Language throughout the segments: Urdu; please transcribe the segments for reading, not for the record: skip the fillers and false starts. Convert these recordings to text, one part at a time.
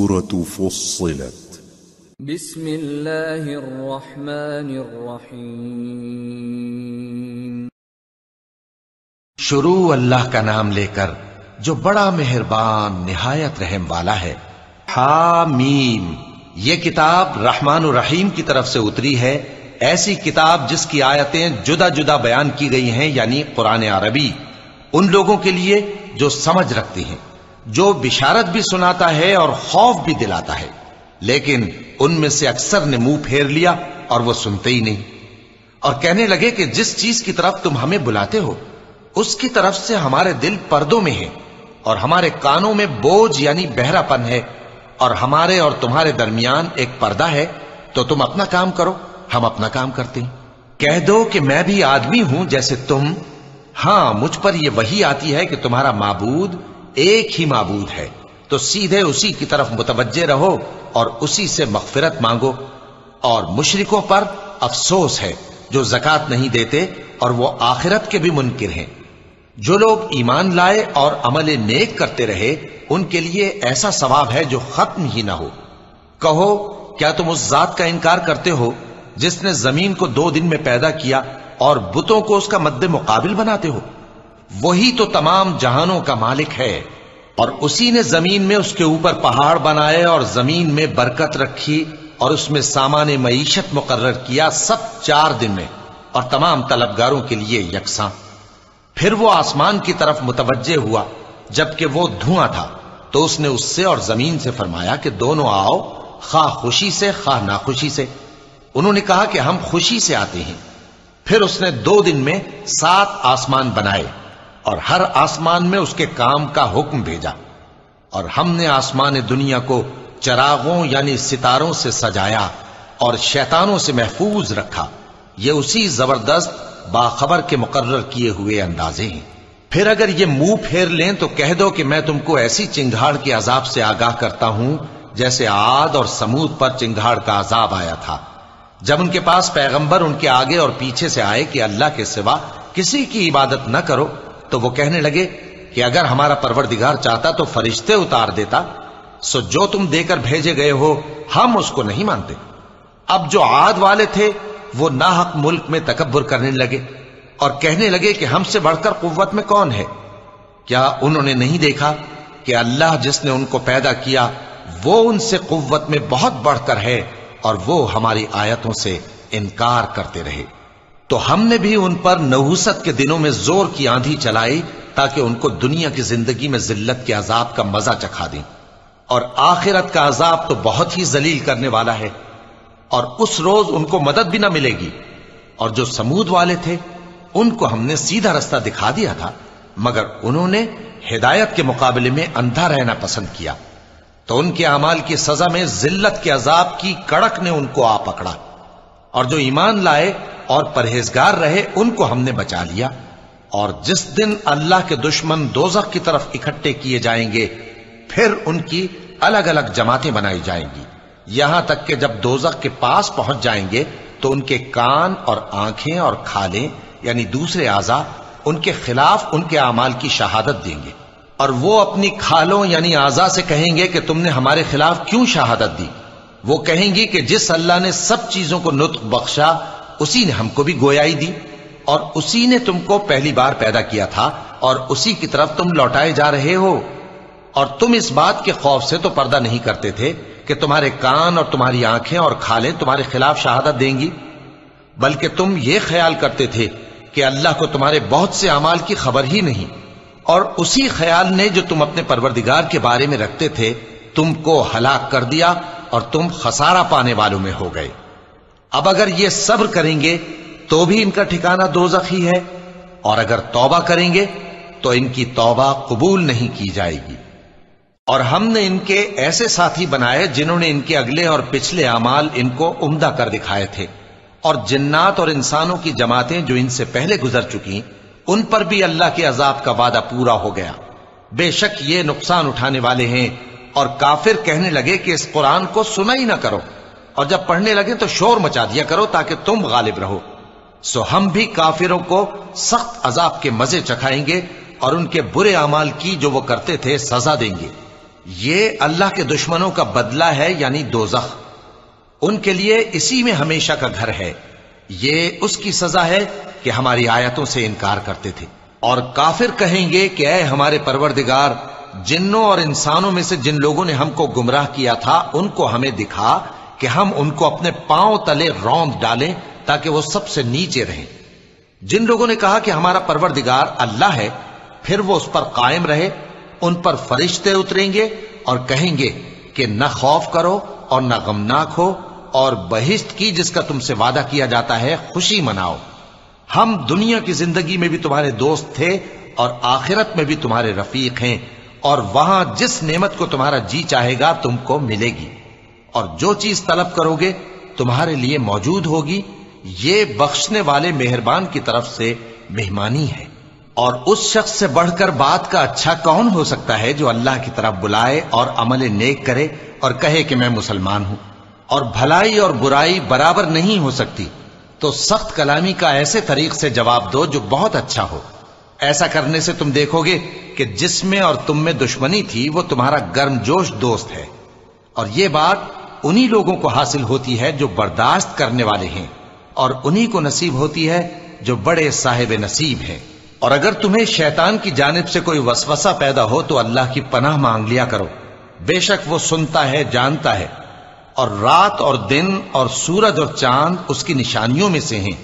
سورة فصلت بسم اللہ الرحمن الرحیم شروع اللہ کا نام لے کر جو بڑا مہربان نہایت رحم والا ہے۔ حامیم، یہ کتاب رحمان الرحیم کی طرف سے اتری ہے، ایسی کتاب جس کی آیتیں جدا جدا بیان کی گئی ہیں، یعنی قرآن عربی ان لوگوں کے لیے جو سمجھ رکھتے ہیں، جو بشارت بھی سناتا ہے اور خوف بھی دلاتا ہے، لیکن ان میں سے اکثر نے منہ پھیر لیا اور وہ سنتے ہی نہیں، اور کہنے لگے کہ جس چیز کی طرف تم ہمیں بلاتے ہو اس کی طرف سے ہمارے دل پردوں میں ہیں اور ہمارے کانوں میں بوجھ یعنی بہرا پن ہے، اور ہمارے اور تمہارے درمیان ایک پردہ ہے، تو تم اپنا کام کرو، ہم اپنا کام کرتے ہیں۔ کہہ دو کہ میں بھی آدمی ہوں جیسے تم، ہاں مجھ پر یہ وحی آتی ہے کہ تمہارا معبود ایک ہی معبود ہے، تو سیدھے اسی کی طرف متوجہ رہو اور اسی سے مغفرت مانگو۔ اور مشرکوں پر افسوس ہے جو زکوٰۃ نہیں دیتے اور وہ آخرت کے بھی منکر ہیں۔ جو لوگ ایمان لائے اور عمل نیک کرتے رہے ان کے لیے ایسا ثواب ہے جو ختم ہی نہ ہو۔ کہو کیا تم اس ذات کا انکار کرتے ہو جس نے زمین کو 2 دن میں پیدا کیا اور بتوں کو اس کا مد مقابل بناتے ہو؟ وہی تو تمام جہانوں کا مالک ہے، اور اسی نے زمین میں اس کے اوپر پہاڑ بنائے اور زمین میں برکت رکھی اور اس میں سامان معیشت مقرر کیا، سب 4 دن میں، اور تمام طلبگاروں کے لیے یکساں۔ پھر وہ آسمان کی طرف متوجہ ہوا جبکہ وہ دھواں تھا، تو اس نے اس سے اور زمین سے فرمایا کہ دونوں آؤ، خواہ خوشی سے خواہ ناخوشی سے۔ انہوں نے کہا کہ ہم خوشی سے آتے ہیں۔ پھر اس نے 2 دن میں 7 آسمان بنائے اور ہر آسمان میں اس کے کام کا حکم بھیجا، اور ہم نے آسمان دنیا کو چراغوں یعنی ستاروں سے سجایا اور شیطانوں سے محفوظ رکھا۔ یہ اسی زبردست باخبر کے مقرر کیے ہوئے اندازے ہیں۔ پھر اگر یہ منہ پھیر لیں تو کہہ دو کہ میں تم کو ایسی چنگھاڑ کے عذاب سے آگاہ کرتا ہوں جیسے عاد اور سمود پر چنگھاڑ کا عذاب آیا تھا، جب ان کے پاس پیغمبر ان کے آگے اور پیچھے سے آئے کہ اللہ کے سوا کسی کی عبادت نہ کرو، تو وہ کہنے لگے کہ اگر ہمارا پروردگار چاہتا تو فرشتے اتار دیتا، سو جو تم دے کر بھیجے گئے ہو ہم اس کو نہیں مانتے۔ اب جو عاد والے تھے وہ ناحق ملک میں تکبر کرنے لگے اور کہنے لگے کہ ہم سے بڑھ کر قوت میں کون ہے؟ کیا انہوں نے نہیں دیکھا کہ اللہ جس نے ان کو پیدا کیا وہ ان سے قوت میں بہت بڑھ کر ہے، اور وہ ہماری آیتوں سے انکار کرتے رہے۔ تو ہم نے بھی ان پر نحوست کے دنوں میں زور کی آندھی چلائی تاکہ ان کو دنیا کی زندگی میں ذلت کے عذاب کا مزہ چکھا دیں، اور آخرت کا عذاب تو بہت ہی ذلیل کرنے والا ہے، اور اس روز ان کو مدد بھی نہ ملے گی۔ اور جو سمود والے تھے ان کو ہم نے سیدھا رستہ دکھا دیا تھا، مگر انہوں نے ہدایت کے مقابلے میں اندھا رہنا پسند کیا، تو ان کے اعمال کی سزا میں ذلت کے عذاب کی کڑک نے ان کو آ پکڑا۔ اور جو ایمان لائے اور پرہیزگار رہے ان کو ہم نے بچا لیا۔ اور جس دن اللہ کے دشمن دوزخ کی طرف اکٹھے کیے جائیں گے پھر ان کی الگ الگ جماعتیں بنائی جائیں گی، یہاں تک کہ جب دوزخ کے پاس پہنچ جائیں گے تو ان کے کان اور آنکھیں اور کھالیں یعنی دوسرے اعضاء ان کے خلاف ان کے اعمال کی شہادت دیں گے، اور وہ اپنی کھالوں یعنی اعضاء سے کہیں گے کہ تم نے ہمارے خلاف کیوں شہادت دی؟ وہ کہیں گی کہ جس اللہ نے سب چیزوں کو نطق بخشا اسی نے ہم کو بھی گویائی دی، اور اسی نے تم کو پہلی بار پیدا کیا تھا اور اسی کی طرف تم لوٹائے جا رہے ہو۔ اور تم اس بات کے خوف سے تو پردہ نہیں کرتے تھے کہ تمہارے کان اور تمہاری آنکھیں اور کھالیں تمہارے خلاف شہادت دیں گی، بلکہ تم یہ خیال کرتے تھے کہ اللہ کو تمہارے بہت سے اعمال کی خبر ہی نہیں، اور اسی خیال نے جو تم اپنے پروردگار کے بارے میں رکھتے تھے تم کو ہلاک کر دیا اور تم خسارہ پانے والوں میں ہو گئے۔ اب اگر یہ صبر کریں گے تو بھی ان کا ٹھکانہ دوزخ ہی ہے، اور اگر توبہ کریں گے تو ان کی توبہ قبول نہیں کی جائے گی۔ اور ہم نے ان کے ایسے ساتھی بنائے جنہوں نے ان کے اگلے اور پچھلے اعمال ان کو عمدہ کر دکھائے تھے، اور جنات اور انسانوں کی جماعتیں جو ان سے پہلے گزر چکی ان پر بھی اللہ کے عذاب کا وعدہ پورا ہو گیا۔ بے شک یہ نقصان اٹھانے والے ہیں۔ اور کافر کہنے لگے کہ اس قرآن کو سنا ہی نہ کرو، اور جب پڑھنے لگے تو شور مچا دیا کرو تاکہ تم غالب رہو۔ سو ہم بھی کافروں کو سخت عذاب کے مزے چکھائیں گے اور ان کے برے اعمال کی جو وہ کرتے تھے سزا دیں گے۔ یہ اللہ کے دشمنوں کا بدلہ ہے یعنی دوزخ، ان کے لیے اسی میں ہمیشہ کا گھر ہے۔ یہ اس کی سزا ہے کہ ہماری آیتوں سے انکار کرتے تھے۔ اور کافر کہیں گے کہ اے ہمارے پروردگار، جنوں اور انسانوں میں سے جن لوگوں نے ہم کو گمراہ کیا تھا ان کو ہمیں دکھا کہ ہم ان کو اپنے پاؤں تلے روند ڈالیں تاکہ وہ سب سے نیچے رہیں۔ جن لوگوں نے کہا کہ ہمارا پروردگار اللہ ہے، پھر وہ اس پر قائم رہے، ان پر فرشتے اتریں گے اور کہیں گے کہ نہ خوف کرو اور نہ غمناک ہو، اور بہشت کی جس کا تم سے وعدہ کیا جاتا ہے خوشی مناؤ۔ ہم دنیا کی زندگی میں بھی تمہارے دوست تھے اور آخرت میں بھی تمہارے رفیق ہیں، اور وہاں جس نعمت کو تمہارا جی چاہے گا تم کو ملے گی، اور جو چیز طلب کرو گے تمہارے لیے موجود ہوگی۔ یہ بخشنے والے مہربان کی طرف سے مہمانی ہے۔ اور اس شخص سے بڑھ کر بات کا اچھا کون ہو سکتا ہے جو اللہ کی طرف بلائے اور عمل نیک کرے اور کہے کہ میں مسلمان ہوں۔ اور بھلائی اور برائی برابر نہیں ہو سکتی، تو سخت کلامی کا ایسے طریق سے جواب دو جو بہت اچھا ہو۔ ایسا کرنے سے تم دیکھو گے کہ جس میں اور تم میں دشمنی تھی وہ تمہارا گرم جوش دوست ہے، اور یہ بات انہی لوگوں کو حاصل ہوتی ہے جو برداشت کرنے والے ہیں، اور انہی کو نصیب ہوتی ہے جو بڑے صاحب نصیب ہیں۔ اور اگر تمہیں شیطان کی جانب سے کوئی وسوسہ پیدا ہو تو اللہ کی پناہ مانگ لیا کرو، بے شک وہ سنتا ہے، جانتا ہے۔ اور رات اور دن اور سورج اور چاند اس کی نشانیوں میں سے ہیں۔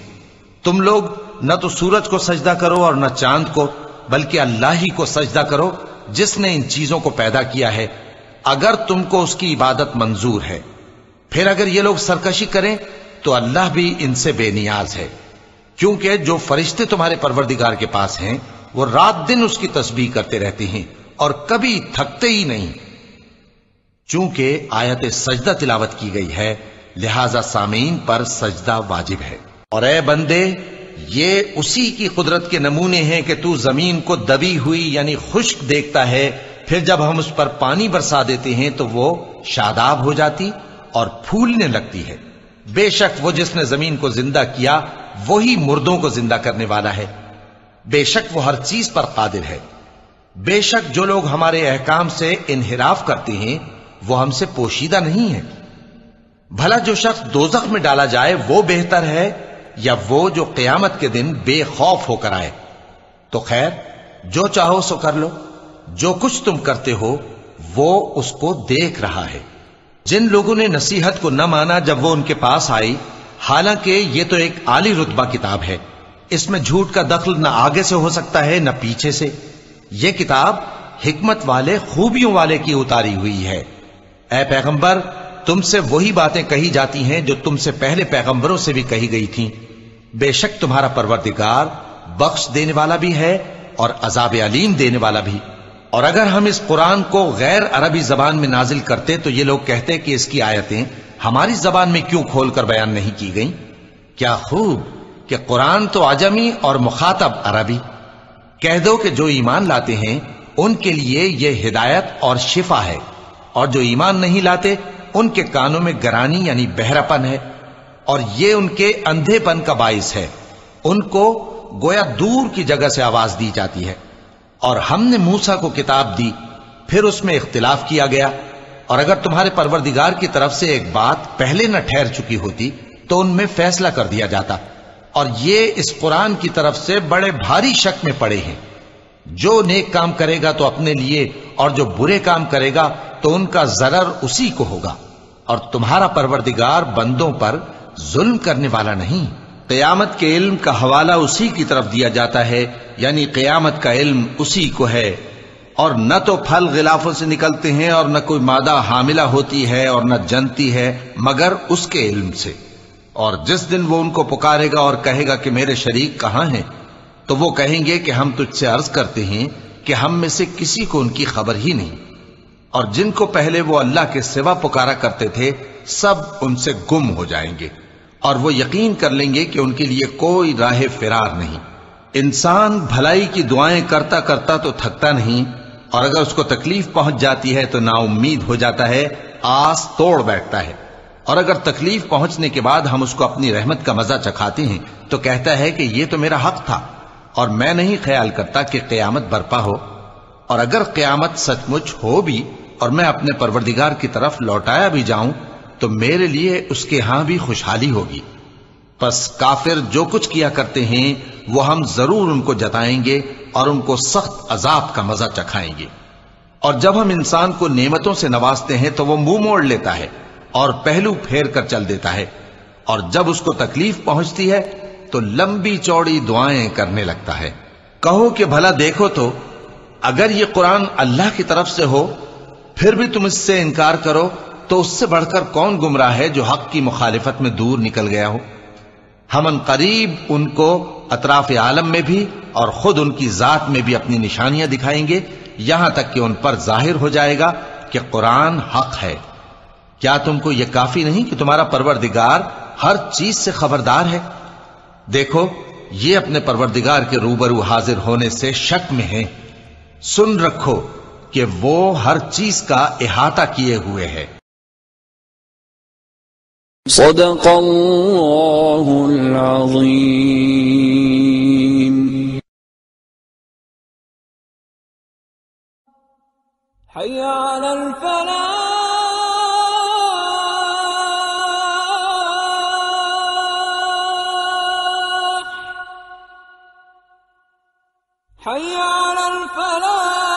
تم لوگ نہ تو سورج کو سجدہ کرو اور نہ چاند کو، بلکہ اللہ ہی کو سجدہ کرو جس نے ان چیزوں کو پیدا کیا ہے، اگر تم کو اس کی عبادت منظور ہے۔ پھر اگر یہ لوگ سرکشی کریں تو اللہ بھی ان سے بے نیاز ہے، کیونکہ جو فرشتے تمہارے پروردگار کے پاس ہیں وہ رات دن اس کی تسبیح کرتے رہتے ہیں اور کبھی تھکتے ہی نہیں۔ چونکہ آیت سجدہ تلاوت کی گئی ہے لہذا سامعین پر سجدہ واجب ہے۔ اور اے بندے، یہ اسی کی قدرت کے نمونے ہیں کہ تو زمین کو دبی ہوئی یعنی خشک دیکھتا ہے، پھر جب ہم اس پر پانی برسا دیتے ہیں تو وہ شاداب ہو جاتی اور پھولنے لگتی ہے۔ بے شک وہ جس نے زمین کو زندہ کیا وہی مردوں کو زندہ کرنے والا ہے، بے شک وہ ہر چیز پر قادر ہے۔ بے شک جو لوگ ہمارے احکام سے انحراف کرتے ہیں وہ ہم سے پوشیدہ نہیں ہے۔ بھلا جو شخص دوزخ میں ڈالا جائے وہ بہتر ہے یا وہ جو قیامت کے دن بے خوف ہو کر آئے؟ تو خیر، جو چاہو سو کر لو، جو کچھ تم کرتے ہو وہ اس کو دیکھ رہا ہے۔ جن لوگوں نے نصیحت کو نہ مانا جب وہ ان کے پاس آئی، حالانکہ یہ تو ایک عالی رتبہ کتاب ہے، اس میں جھوٹ کا دخل نہ آگے سے ہو سکتا ہے نہ پیچھے سے۔ یہ کتاب حکمت والے، خوبیوں والے کی اتاری ہوئی ہے۔ اے پیغمبر، تم سے وہی باتیں کہی جاتی ہیں جو تم سے پہلے پیغمبروں سے بھی کہی گئی تھیں۔ بے شک تمہارا پروردگار بخش دینے والا بھی ہے اور عذاب علیم دینے والا بھی۔ اور اگر ہم اس قرآن کو غیر عربی زبان میں نازل کرتے تو یہ لوگ کہتے کہ اس کی آیتیں ہماری زبان میں کیوں کھول کر بیان نہیں کی گئیں؟ کیا خوب کہ قرآن تو عجمی اور مخاطب عربی۔ کہہ دو کہ جو ایمان لاتے ہیں ان کے لیے یہ ہدایت اور شفا ہے، اور جو ایمان نہیں لاتے ان کے کانوں میں گرانی یعنی بہرا پن ہے، اور یہ ان کے اندھے پن کا باعث ہے۔ ان کو گویا دور کی جگہ سے آواز دی جاتی ہے۔ اور ہم نے موسیٰ کو کتاب دی، پھر اس میں اختلاف کیا گیا، اور اگر تمہارے پروردگار کی طرف سے ایک بات پہلے نہ ٹھہر چکی ہوتی تو ان میں فیصلہ کر دیا جاتا۔ اور یہ اس قرآن کی طرف سے بڑے بھاری شک میں پڑے ہیں۔ جو نیک کام کرے گا تو اپنے لیے، اور جو برے کام کرے گا تو ان کا ضرر اسی کو ہوگا، اور تمہارا پروردگار بندوں پر ظلم کرنے والا نہیں۔ قیامت کے علم کا حوالہ اسی کی طرف دیا جاتا ہے، یعنی قیامت کا علم اسی کو ہے۔ اور نہ تو پھل غلافوں سے نکلتے ہیں اور نہ کوئی مادہ حاملہ ہوتی ہے اور نہ جنتی ہے مگر اس کے علم سے۔ اور جس دن وہ ان کو پکارے گا اور کہے گا کہ میرے شریک کہاں ہیں، تو وہ کہیں گے کہ ہم تجھ سے عرض کرتے ہیں کہ ہم میں سے کسی کو ان کی خبر ہی نہیں۔ اور جن کو پہلے وہ اللہ کے سوا پکارا کرتے تھے سب ان سے گم ہو جائیں گے، اور وہ یقین کر لیں گے کہ ان کے لیے کوئی راہ فرار نہیں۔ انسان بھلائی کی دعائیں کرتا کرتا تو تھکتا نہیں، اور اگر اس کو تکلیف پہنچ جاتی ہے تو نا امید ہو جاتا ہے، آس توڑ بیٹھتا ہے۔ اور اگر تکلیف پہنچنے کے بعد ہم اس کو اپنی رحمت کا مزہ چکھاتے ہیں تو کہتا ہے کہ یہ تو میرا حق تھا، اور میں نہیں خیال کرتا کہ قیامت برپا ہو۔ اور اگر قیامت سچ مچ ہو بھی اور میں اپنے پروردگار کی طرف لوٹایا بھی جاؤں تو میرے لیے اس کے ہاں بھی خوشحالی ہوگی۔ پس کافر جو کچھ کیا کرتے ہیں وہ ہم ضرور ان کو جتائیں گے اور ان کو سخت عذاب کا مزہ چکھائیں گے۔ اور جب ہم انسان کو نعمتوں سے نوازتے ہیں تو وہ منہ موڑ لیتا ہے اور پہلو پھیر کر چل دیتا ہے، اور جب اس کو تکلیف پہنچتی ہے تو لمبی چوڑی دعائیں کرنے لگتا ہے۔ کہو کہ بھلا دیکھو تو اگر یہ قرآن اللہ کی طرف سے ہو پھر بھی تم اس سے انکار کرو تو اس سے بڑھ کر کون گمراہ ہے جو حق کی مخالفت میں دور نکل گیا ہو۔ ہم ان قریب ان کو اطراف عالم میں بھی اور خود ان کی ذات میں بھی اپنی نشانیاں دکھائیں گے، یہاں تک کہ ان پر ظاہر ہو جائے گا کہ قرآن حق ہے۔ کیا تم کو یہ کافی نہیں کہ تمہارا پروردگار ہر چیز سے خبردار ہے؟ دیکھو یہ اپنے پروردگار کے روبرو حاضر ہونے سے شک میں ہیں، سن رکھو کہ وہ ہر چیز کا احاطہ کیے ہوئے ہے۔ صدق اللہ العظیم۔ حی علی الفلاح، حی علی الفلاح۔